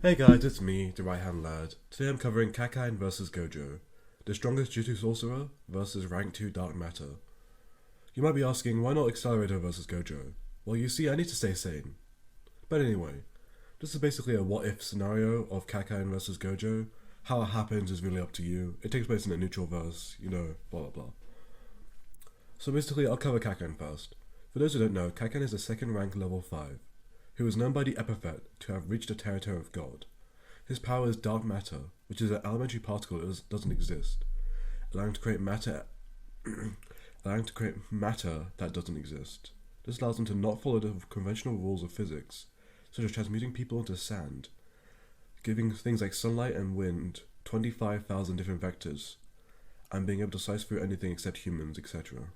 Hey guys, it's me, the Right Hand Lad. Today I'm covering Kakine vs Gojo, the strongest Jutsu sorcerer versus rank 2 Dark Matter. You might be asking, why not Accelerator versus Gojo? Well, you see, I need to stay sane. But anyway, this is basically a what-if scenario of Kakine vs Gojo. How it happens is really up to you. It takes place in a neutral verse, blah blah blah. So basically, I'll cover Kakine first. For those who don't know, Kakine is a second rank level 5, who is known by the epithet to have reached the territory of God. His power is dark matter, which is an elementary particle that doesn't exist, allowing to create matter, that doesn't exist. This allows him to not follow the conventional rules of physics, such as transmuting people into sand, giving things like sunlight and wind 25,000 different vectors, and being able to slice through anything except humans, etc.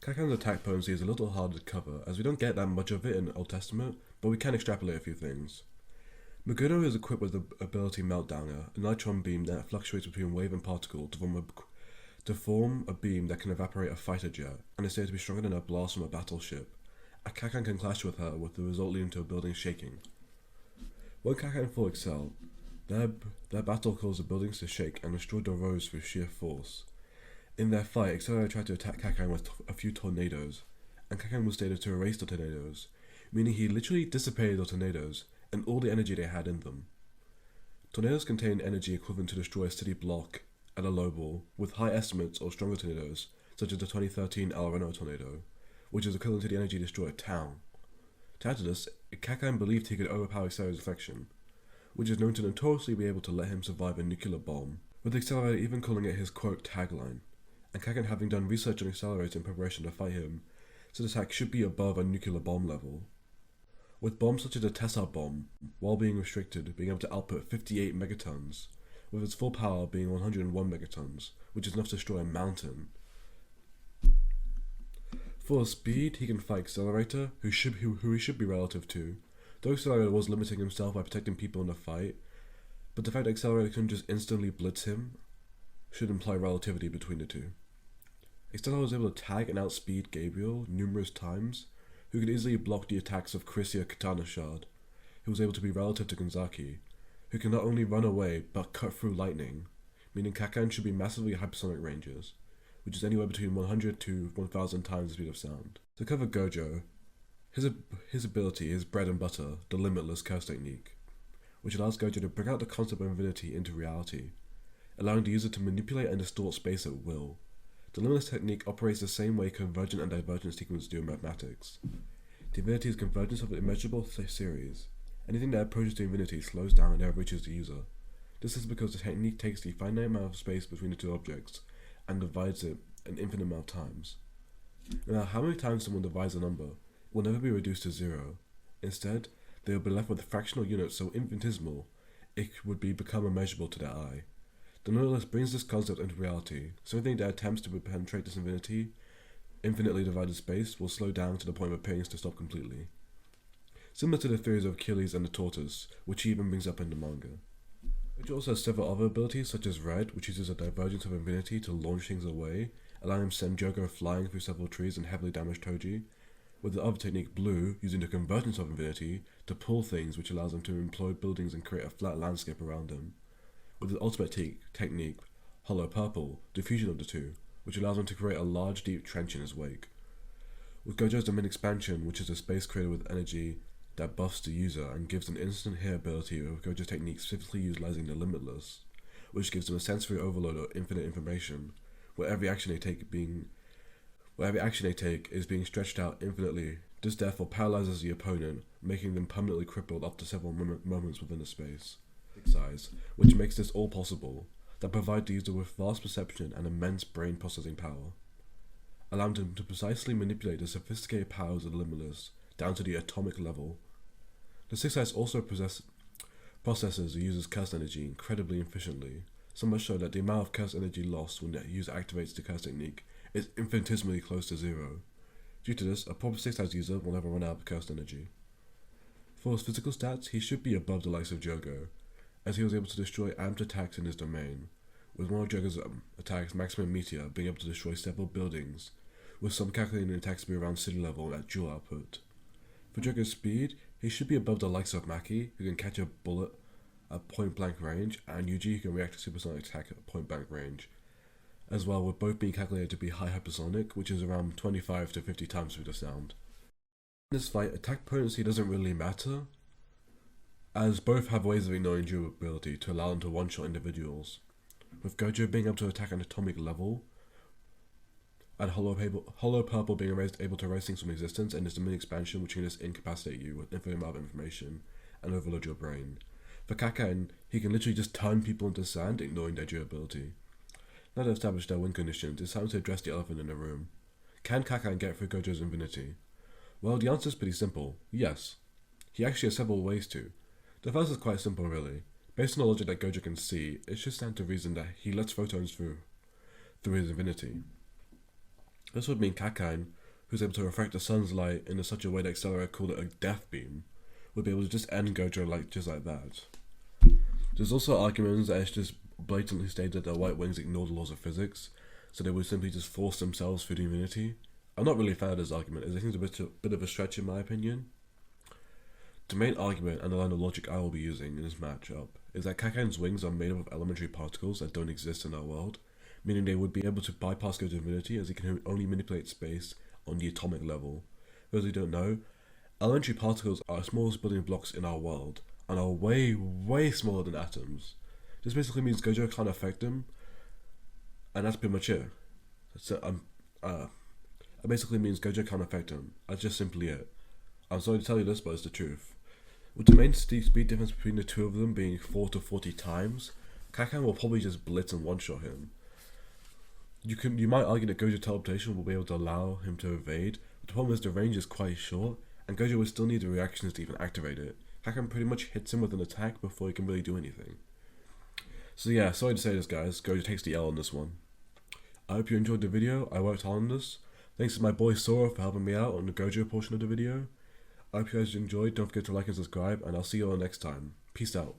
Kakine's attack potency is a little harder to cover, as we don't get that much of it in the Old Testament, but we can extrapolate a few things. Gojo is equipped with the ability Meltdowner, a neutron beam that fluctuates between wave and particle to form a beam that can evaporate a fighter jet, and is said to be stronger than a blast from a battleship. A Kakine can clash with her, with the result leading to a building shaking. When Kakine full excel, their battle caused the buildings to shake and destroyed the roads through sheer force. In their fight, Accelerator tried to attack Kakine with a few tornadoes, and Kakine was stated to erase the tornadoes, meaning he literally dissipated the tornadoes and all the energy they had in them. Tornadoes contain energy equivalent to destroy a city block at a low ball, with high estimates of stronger tornadoes, such as the 2013 El Reno tornado, which is equivalent to the energy to destroy a town. To add to this, Kakine believed he could overpower Accelerator's affection, which is known to notoriously be able to let him survive a nuclear bomb, with Accelerator even calling it his quote tagline, and Kakine having done research on Accelerator in preparation to fight him, said attack should be above a nuclear bomb level. With bombs such as the Tessar bomb, while being restricted, being able to output 58 megatons, with its full power being 101 megatons, which is enough to destroy a mountain. For speed, he can fight Accelerator, who he should be relative to, though Accelerator was limiting himself by protecting people in the fight, but the fact that Accelerator can just instantly blitz him should imply relativity between the two. Accelerator was able to tag and outspeed Gabriel numerous times, who could easily block the attacks of Chrysia Katana Shard, who was able to be relative to Gonzaki, who can not only run away but cut through lightning, meaning Kakine should be massively hypersonic ranges, which is anywhere between 100 to 1000 times the speed of sound. To cover Gojo, his ability is bread and butter, the limitless curse technique, which allows Gojo to bring out the concept of infinity into reality, allowing the user to manipulate and distort space at will. The limitless technique operates the same way convergent and divergent sequences do in mathematics. The infinity is convergence of an immeasurable series. Anything that approaches to infinity slows down and never reaches the user. This is because the technique takes the finite amount of space between the two objects and divides it an infinite amount of times. No matter how many times someone divides a number, it will never be reduced to zero. Instead, they will be left with fractional units so infinitesimal it would become immeasurable to their eye. The limitless brings this concept into reality, so anything that attempts to penetrate this infinitely divided space will slow down to the point of appearing to stop completely. Similar to the theories of Achilles and the tortoise, which he even brings up in the manga. Gojo also has several other abilities, such as Red, which uses a divergence of infinity to launch things away, allowing him to send Jogo flying through several trees and heavily damage Toji, with the other technique Blue, using the convergence of infinity to pull things, which allows him to employ buildings and create a flat landscape around him, with the ultimate technique, Hollow Purple, the fusion of the two, which allows him to create a large deep trench in his wake. With Gojo's domain expansion, which is a space created with energy that buffs the user and gives an instant hit ability with Gojo's technique specifically utilizing the limitless, which gives them a sensory overload of infinite information, where every action they take is being stretched out infinitely. This therefore paralyzes the opponent, making them permanently crippled up to several moments within the space size, which makes this all possible, that provide the user with vast perception and immense brain processing power, allowing them to precisely manipulate the sophisticated powers of the limitless down to the atomic level. The Six Eyes also processes the user's curse energy incredibly efficiently, so much so that the amount of curse energy lost when the user activates the curse technique is infinitesimally close to zero. Due to this, a proper Six Eyes user will never run out of cursed energy. For his physical stats, he should be above the likes of Jogo, as he was able to destroy amped attacks in his domain, with one of Jogo's attacks, Maximum Meteor, being able to destroy several buildings, with some calculating attacks to be around city level at dual output. For Jogo's speed, He should be above the likes of Maki, who can catch a bullet at point blank range, and Yuji, who can react to supersonic attack at point blank range, as well, with both being calculated to be high hypersonic, which is around 25 to 50 times through the sound. In this fight, attack potency doesn't really matter, as both have ways of ignoring durability to allow them to one-shot individuals, with Gojo being able to attack an atomic level, and Hollow Purple being able to erase things from existence, and his Dominion expansion, which can just incapacitate you with infinite amount of information and overload your brain. For Kakaine, he can literally just turn people into sand, ignoring their durability. Now to establish their win conditions, it's time to address the elephant in the room. Can Kakaine get through Gojo's infinity? Well, the answer is pretty simple. Yes. He actually has several ways to. The first is quite simple, really. Based on the logic that Gojo can see, it's just down to reason that he lets photons through his infinity. This would mean Kakaine, who's able to refract the sun's light in such a way that Accelerator called it a death beam, would be able to just end Gojo just like that. There's also arguments that it's just blatantly stated that the White Wings ignore the laws of physics, so they would simply just force themselves through the infinity. I'm not really a fan of this argument, as I think it's a bit of a stretch in my opinion. The main argument and the line of logic I will be using in this matchup is that Kakaine's wings are made up of elementary particles that don't exist in our world, meaning they would be able to bypass Gojo's infinity as he can only manipulate space on the atomic level. For those who don't know, elementary particles are the smallest building blocks in our world and are way, way smaller than atoms. This basically means Gojo can't affect them, and that's pretty much it. It basically means Gojo can't affect him. That's just simply it. I'm sorry to tell you this, but it's the truth. With the main speed difference between the two of them being 4 to 40 times, Kakaine will probably just blitz and one-shot him. You might argue that Gojo's teleportation will be able to allow him to evade, but the problem is the range is quite short, and Gojo will still need the reactions to even activate it. Kakaine pretty much hits him with an attack before he can really do anything. So yeah, sorry to say this guys, Gojo takes the L on this one. I hope you enjoyed the video. I worked hard on this. Thanks to my boy Sora for helping me out on the Gojo portion of the video. I hope you guys enjoyed. Don't forget to like and subscribe, and I'll see you all next time. Peace out.